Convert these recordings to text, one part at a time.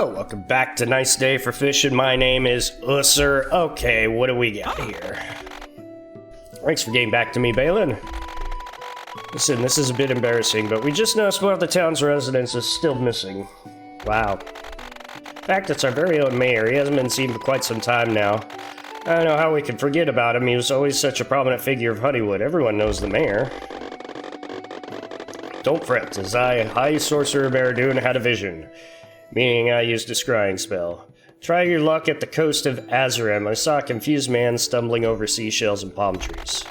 Hello, welcome back to Nice Day for Fishing. My name is Ussur. Okay, what do we got here? Thanks for getting back to me, Balin. Listen, this is a bit embarrassing, but we just noticed one of the town's residents is still missing. Wow. In fact, it's our very own mayor. He hasn't been seen for quite some time now. I don't know how we could forget about him. He was always such a prominent figure of Honeywood. Everyone knows the mayor. Don't fret, as I, High Sorcerer Baradun, had a vision. Meaning I used a scrying spell. Try your luck at the coast of Azarem. I saw a confused man stumbling over seashells and palm trees.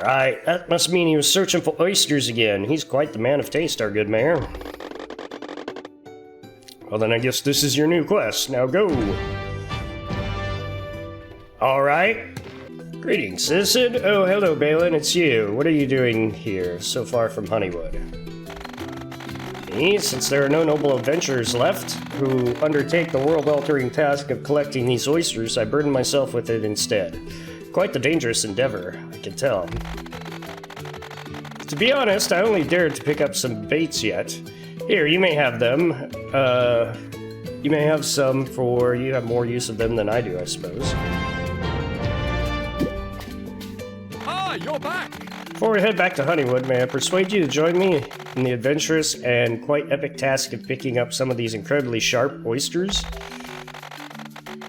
Right, that must mean he was searching for oysters again. He's quite the man of taste, our good mayor. Well then I guess this is your new quest. Now go! Alright. Greetings, citizen. Oh, hello, Balin, it's you. What are you doing here, so far from Honeywood? Me, since there are no noble adventurers left who undertake the world-altering task of collecting these oysters, I burden myself with it instead. Quite the dangerous endeavor, I can tell. To be honest, I only dared to pick up some baits yet. Here, you may have them. You may have some, for you have more use of them than I do, I suppose. Ah, you're back! Before we head back to Honeywood, may I persuade you to join me in the adventurous and quite epic task of picking up some of these incredibly sharp oysters?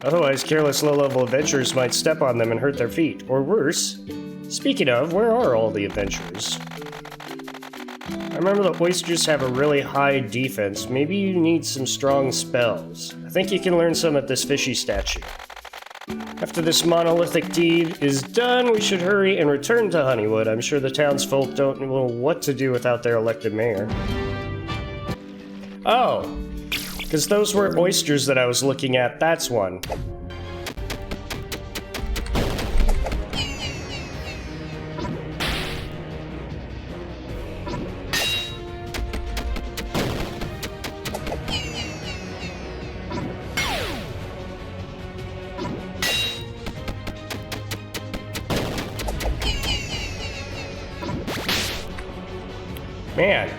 Otherwise, careless low-level adventurers might step on them and hurt their feet, or worse. Speaking of, where are all the adventurers? I remember the oysters have a really high defense. Maybe you need some strong spells. I think you can learn some at this fishy statue. After this monolithic deed is done, we should hurry and return to Honeywood. I'm sure the townsfolk don't know what to do without their elected mayor. Oh, because those were oysters that I was looking at. That's one. Man.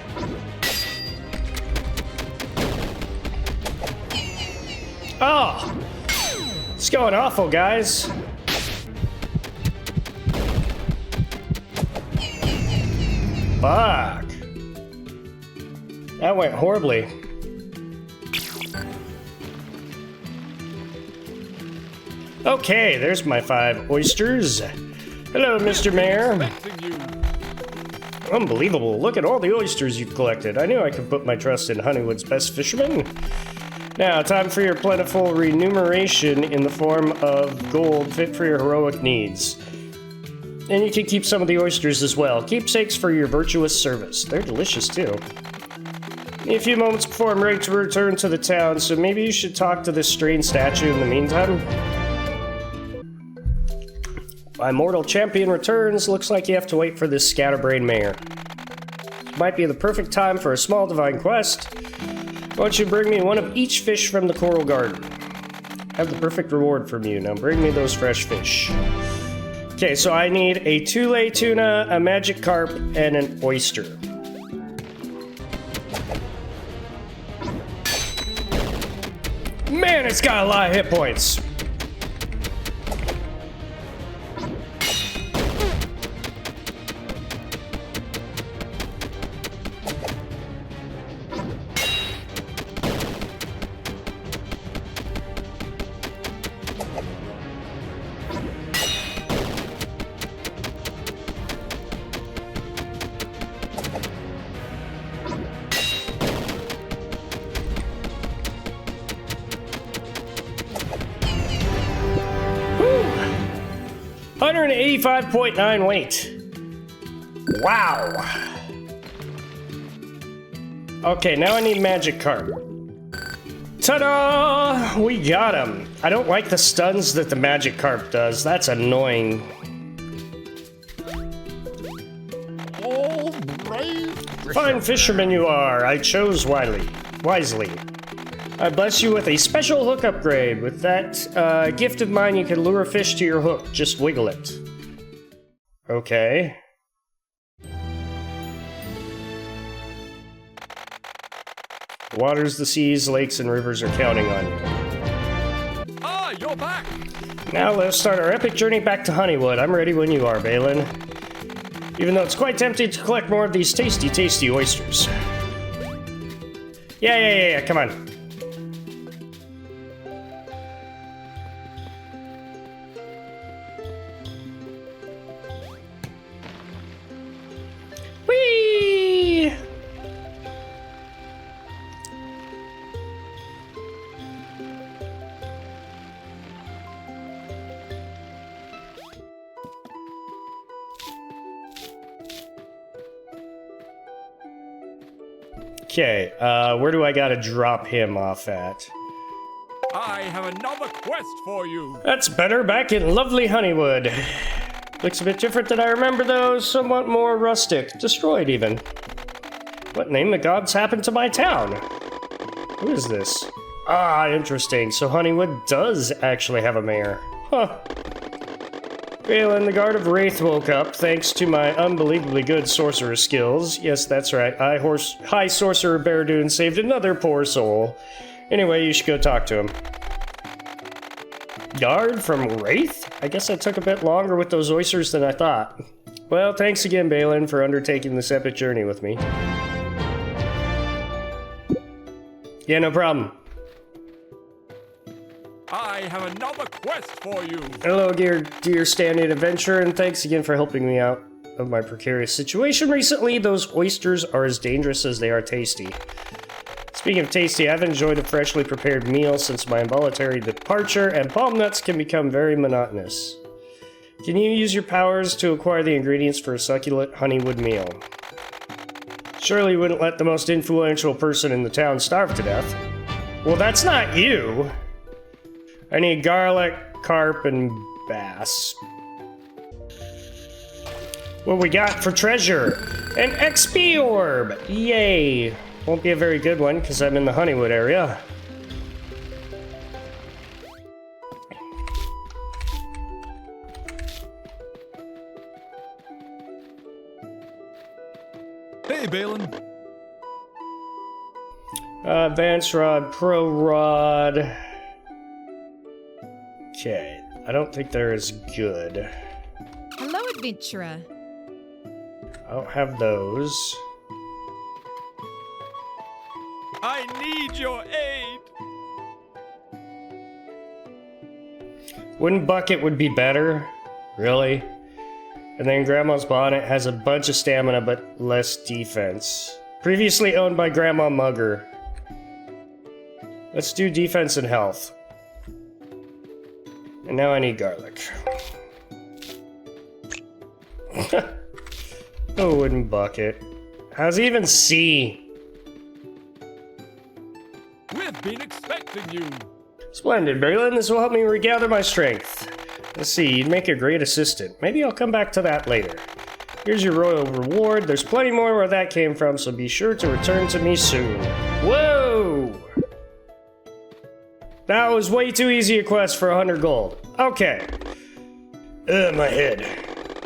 Oh! It's going awful, guys. Fuck. That went horribly. Okay, there's my 5 oysters. Hello, Mr. Mayor. Unbelievable. Look at all the oysters you've collected. I knew I could put my trust in Honeywood's best fishermen. Now, time for your plentiful remuneration in the form of gold fit for your heroic needs. And you can keep some of the oysters as well. Keepsakes for your virtuous service. They're delicious, too. A few moments before I'm ready to return to the town, so maybe you should talk to this strange statue in the meantime. My mortal champion returns. Looks like you have to wait for this scatterbrained mayor. Might be the perfect time for a small divine quest. Why don't you bring me one of each fish from the coral garden? I have the perfect reward from you. Now bring me those fresh fish. Okay, so I need a two-lay tuna, a magic carp, and an oyster. Man, it's got a lot of hit points. Whew. 185.9 weight. Wow. Okay, now I need magic carp. Ta-da! We got him. I don't like the stuns that the magic carp does. That's annoying. Oh, brave! Fine fisherman you are. I chose wisely. I bless you with a special hook upgrade. With that gift of mine, you can lure a fish to your hook. Just wiggle it. Okay. The waters, the seas, lakes, and rivers are counting on you. Ah, you're back! Now let's start our epic journey back to Honeywood. I'm ready when you are, Balin. Even though it's quite tempting to collect more of these tasty, tasty oysters. Yeah, come on. Whee! Okay, where do I gotta drop him off at? I have another quest for you. That's better, back in lovely Honeywood. Looks a bit different than I remember, though, somewhat more rustic. Destroyed, even. What name the gods happened to my town? Who is this? Ah, interesting. So Honeywood does actually have a mayor. Huh. Balin, the Guard of Wraith woke up, thanks to my unbelievably good sorcerer skills. Yes, that's right. High Sorcerer Baradun saved another poor soul. Anyway, you should go talk to him. Guard from Wraith? I guess I took a bit longer with those oysters than I thought. Well, thanks again, Balin, for undertaking this epic journey with me. Yeah, no problem. I have another quest for you. Hello, dear standing adventurer, and thanks again for helping me out of my precarious situation recently. Those oysters are as dangerous as they are tasty. Speaking of tasty, I've enjoyed a freshly prepared meal since my involuntary departure, and palm nuts can become very monotonous. Can you use your powers to acquire the ingredients for a succulent Honeywood meal? Surely you wouldn't let the most influential person in the town starve to death. Well, that's not you! I need garlic, carp, and bass. What we got for treasure? An XP orb! Yay! Won't be a very good one, because I'm in the Honeywood area. Hey, Balin. Advance rod, pro rod. Okay, I don't think they're as good. Hello, adventurer. I don't have those. I need your aid. Wooden bucket would be better. Really? And then Grandma's bonnet has a bunch of stamina but less defense. Previously owned by Grandma Mugger. Let's do defense and health. And now I need garlic. Oh, wooden bucket. How's he even see? We've been expecting you. Splendid, Balin. This will help me regather my strength. Let's see, you'd make a great assistant. Maybe I'll come back to that later. Here's your royal reward. There's plenty more where that came from, so be sure to return to me soon. Whoa! That was way too easy a quest for 100 gold. Okay. My head.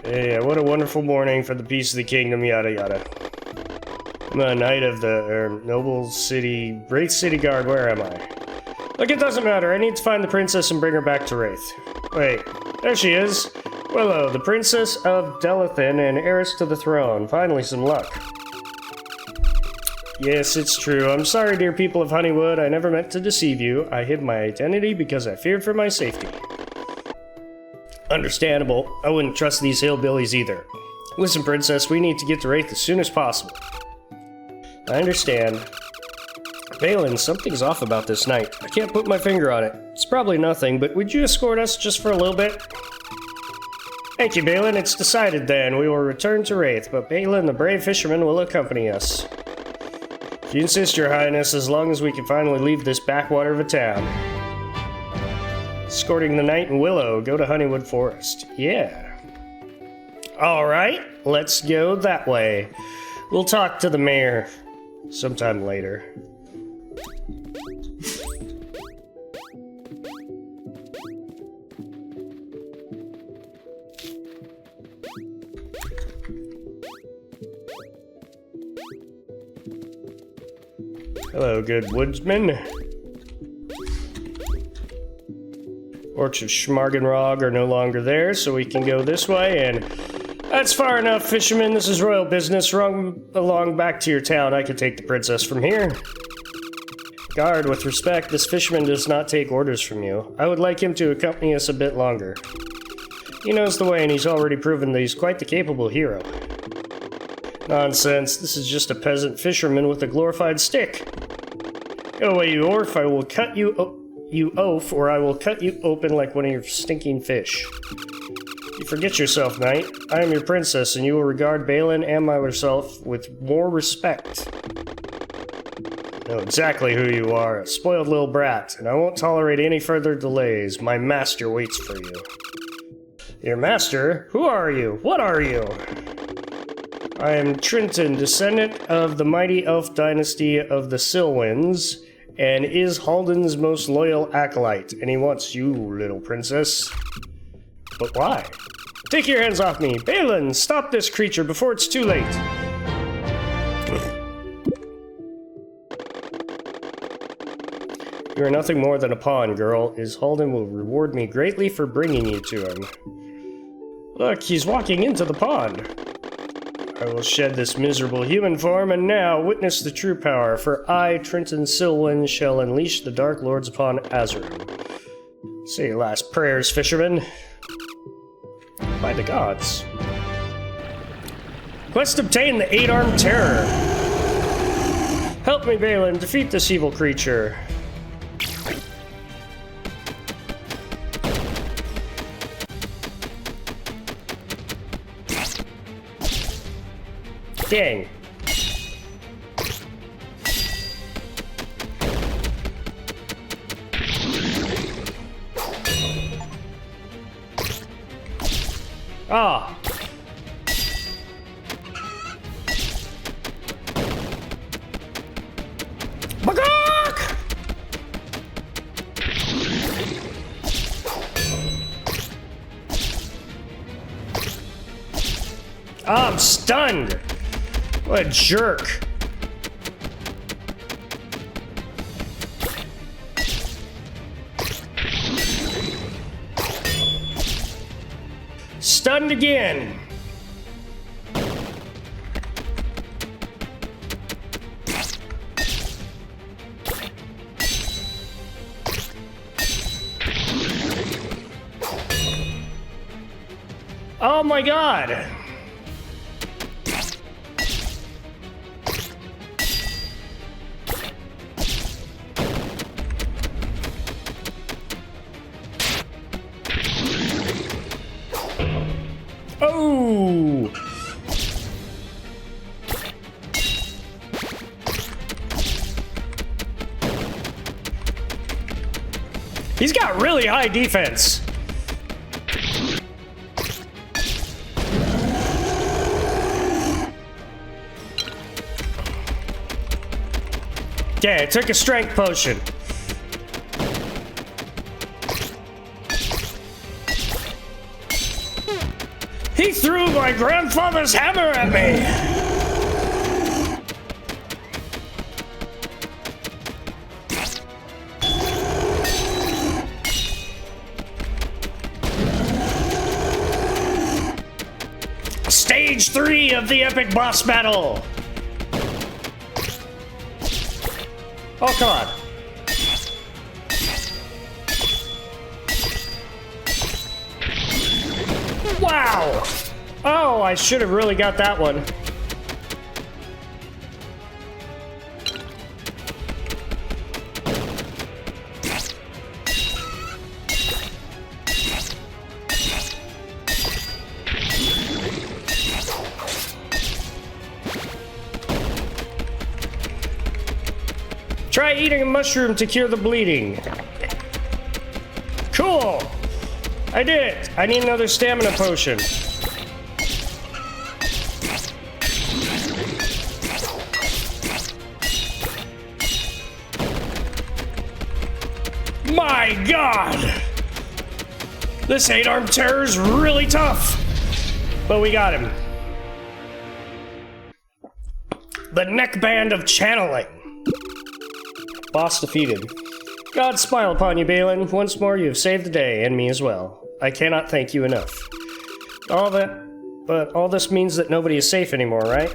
Yeah, what a wonderful morning for the peace of the kingdom, yada yada. I'm a knight of the noble city, Wraith City Guard. Where am I? Look, it doesn't matter. I need to find the princess and bring her back to Wraith. Wait, there she is. Willow, the princess of Delathan and heiress to the throne. Finally, some luck. Yes, it's true. I'm sorry, dear people of Honeywood. I never meant to deceive you. I hid my identity because I feared for my safety. Understandable. I wouldn't trust these hillbillies either. Listen, princess, we need to get to Wraith as soon as possible. I understand. Balin, something's off about this night. I can't put my finger on it. It's probably nothing, but would you escort us just for a little bit? Thank you, Balin. It's decided then. We will return to Wraith, but Balin, the brave fisherman, will accompany us. If you insist, your highness, as long as we can finally leave this backwater of a town. Escorting the knight and Willow, go to Honeywood Forest. Yeah. Alright, let's go that way. We'll talk to the mayor sometime later. Hello, good woodsman. Orcs of Schmargenrog are no longer there, so we can go this way, and that's far enough, fisherman. This is royal business. Run along back to your town. I can take the princess from here. Guard, with respect, this fisherman does not take orders from you. I would like him to accompany us a bit longer. He knows the way, and he's already proven that he's quite the capable hero. Nonsense. This is just a peasant fisherman with a glorified stick. Go away, you oaf. I will cut you oaf, or I will cut you open like one of your stinking fish. You forget yourself, knight. I am your princess, and you will regard Balin and myself with more respect. I know exactly who you are, a spoiled little brat, and I won't tolerate any further delays. My master waits for you. Your master? Who are you? What are you? I am Trenton, descendant of the mighty elf dynasty of the Silwins, and is Halden's most loyal acolyte, and he wants you, little princess. But why? Take your hands off me! Balin, stop this creature before it's too late! You are nothing more than a pawn, girl. Halden will reward me greatly for bringing you to him. Look, he's walking into the pond. I will shed this miserable human form, and now witness the true power, for I, Trenton Silwyn, shall unleash the Dark Lords upon Azeroth. Say your last prayers, fisherman. By the gods. Quest obtain the 8-armed terror. Help me, Balin, defeat this evil creature. Dang. Ah. Bagok! I'm stunned. What a jerk. Stunned again. Oh my god. Oh! He's got really high defense. Okay, I took a strength potion. He threw my grandfather's hammer at me! Stage 3 of the epic boss battle! Oh, come on. Wow! Oh, I should have really got that one. Try eating a mushroom to cure the bleeding. Cool! I did it! I need another stamina potion. My god! This 8-armed terror's really tough! But we got him. The neckband of channeling. Boss defeated. God smile upon you, Balin. Once more, you have saved the day, and me as well. I cannot thank you enough. But all this means that nobody is safe anymore, right?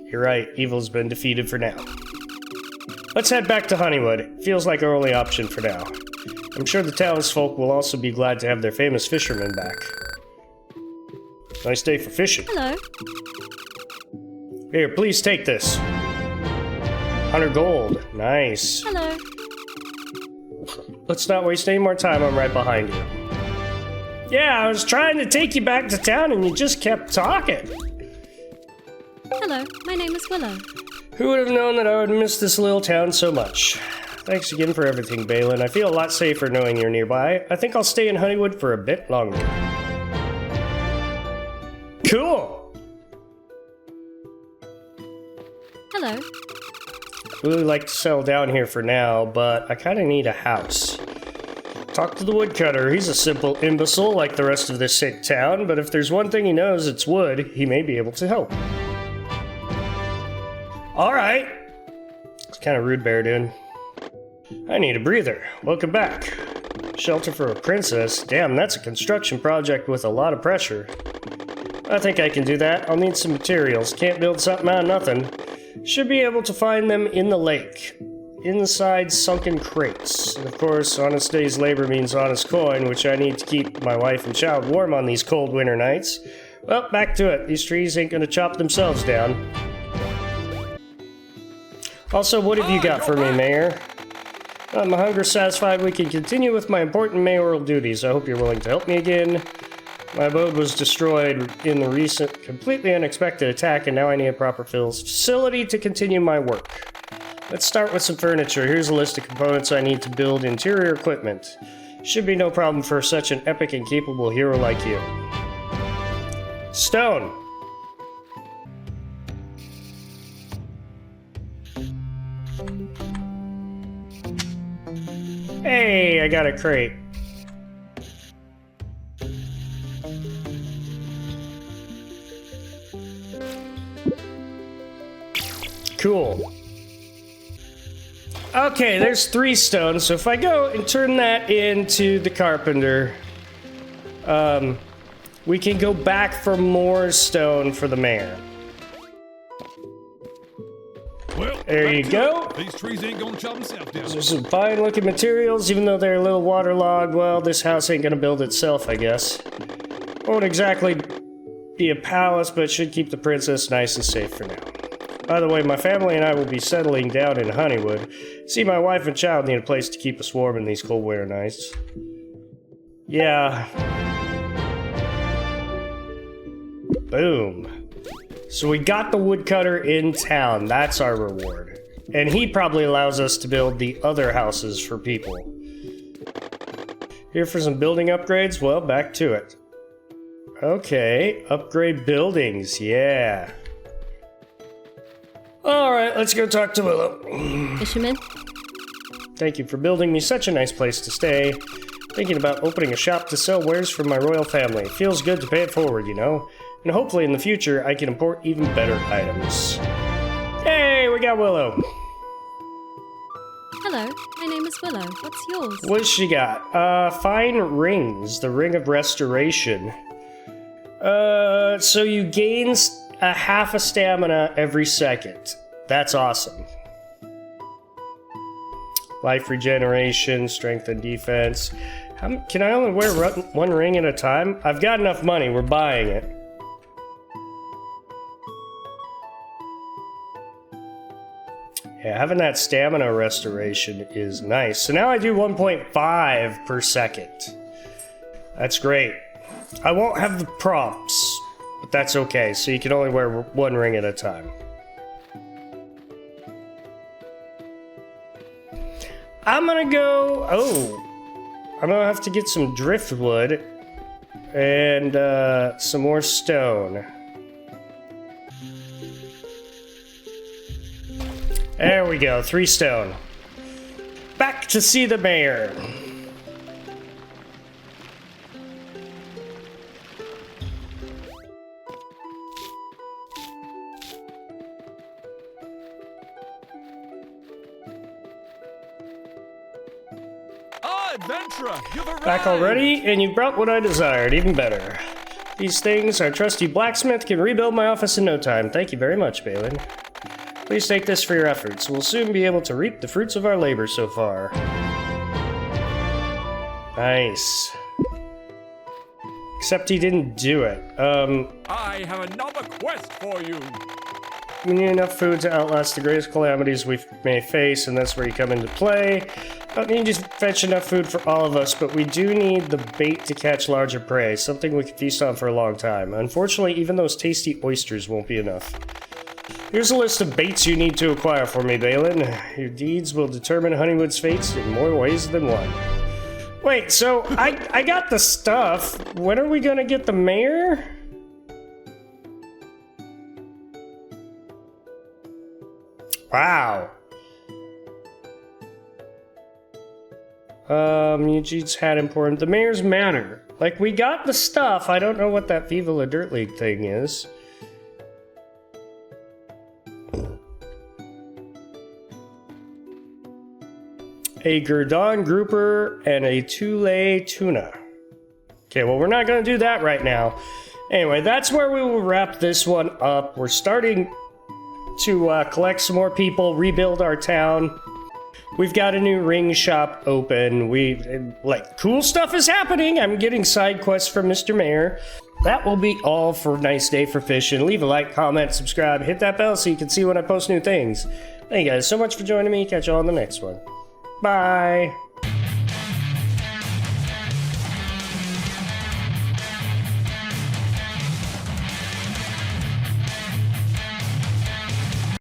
You're right, evil's been defeated for now. Let's head back to Honeywood. It feels like our only option for now. I'm sure the townsfolk will also be glad to have their famous fishermen back. Nice day for fishing. Hello. Here, please take this. 100 gold. Nice. Hello. Let's not waste any more time. I'm right behind you. Yeah, I was trying to take you back to town and you just kept talking. Hello, my name is Willow. Who would have known that I would miss this little town so much? Thanks again for everything, Balin. I feel a lot safer knowing you're nearby. I think I'll stay in Honeywood for a bit longer. Cool! Hello. Really like to settle down here for now, but I kind of need a house. Talk to the woodcutter. He's a simple imbecile like the rest of this sick town, but if there's one thing he knows, it's wood. He may be able to help. Alright. It's kind of rude, Bear dude. I need a breather. Welcome back. Shelter for a princess? Damn, that's a construction project with a lot of pressure. I think I can do that. I'll need some materials. Can't build something out of nothing. Should be able to find them in the lake. Inside sunken crates. And of course, honest day's labor means honest coin, which I need to keep my wife and child warm on these cold winter nights. Well, back to it. These trees ain't gonna chop themselves down. Also, what have you got for me, Mayor? My hunger satisfied, we can continue with my important mayoral duties. I hope you're willing to help me again. My abode was destroyed in the recent, completely unexpected attack, and now I need a proper facility to continue my work. Let's start with some furniture. Here's a list of components I need to build interior equipment. Should be no problem for such an epic and capable hero like you. Stone. Hey, I got a crate. Cool. Okay, there's 3 stone, so if I go and turn that into the carpenter, we can go back for more stone for the mayor. Well, There you go. These trees ain't gonna chop themselves down. There's some fine looking materials, even though they're a little waterlogged. Well, this house ain't gonna build itself, I guess. Won't exactly be a palace, but should keep the princess nice and safe for now. By the way, my family and I will be settling down in Honeywood. See, my wife and child need a place to keep us warm in these cold winter nights. Yeah. Boom. So we got the woodcutter in town. That's our reward. And he probably allows us to build the other houses for people. Here for some building upgrades? Well, back to it. Okay, upgrade buildings, yeah. Alright, let's go talk to Willow. Fisherman? Thank you for building me such a nice place to stay. Thinking about opening a shop to sell wares from my royal family. It feels good to pay it forward, you know? And hopefully in the future I can import even better items. Hey, we got Willow. Hello, my name is Willow. What's yours? What's she got? Fine rings. The Ring of Restoration. So you gain a half a stamina every second. That's awesome. Life regeneration, strength and defense. Can I only wear one ring at a time? I've got enough money. We're buying it. Yeah, having that stamina restoration is nice. So now I do 1.5 per second. That's great. I won't have the prompts, but that's okay. So you can only wear one ring at a time. I'm gonna go... Oh, I'm gonna have to get some driftwood and some more stone. There we go, 3 stone. Back to see the mayor. adventurer! You've arrived! Back already, and you brought what I desired, even better. These things, our trusty blacksmith can rebuild my office in no time. Thank you very much, Balin. Please take this for your efforts. We'll soon be able to reap the fruits of our labor so far. Nice. Except he didn't do it. I have another quest for you! We need enough food to outlast the greatest calamities we may face, and that's where you come into play. Don't need to fetch enough food for all of us, but we do need the bait to catch larger prey, something we can feast on for a long time. Unfortunately, even those tasty oysters won't be enough. Here's a list of baits you need to acquire for me, Balin. Your deeds will determine Honeywood's fates in more ways than one. Wait, so I got the stuff. When are we gonna get the mayor? Wow. Eugene's hat important. The mayor's manor. Like, we got the stuff. I don't know what that Viva La Dirt League thing is. A Gurdon grouper and a Tule tuna. Okay, well, we're not going to do that right now. Anyway, that's where we will wrap this one up. We're starting to collect some more people, rebuild our town. We've got a new ring shop open. Cool stuff is happening. I'm getting side quests from Mr. Mayor. That will be all for Nice Day for Fishing. Leave a like, comment, subscribe, hit that bell so you can see when I post new things. Thank you guys so much for joining me. Catch you all on the next one. Bye.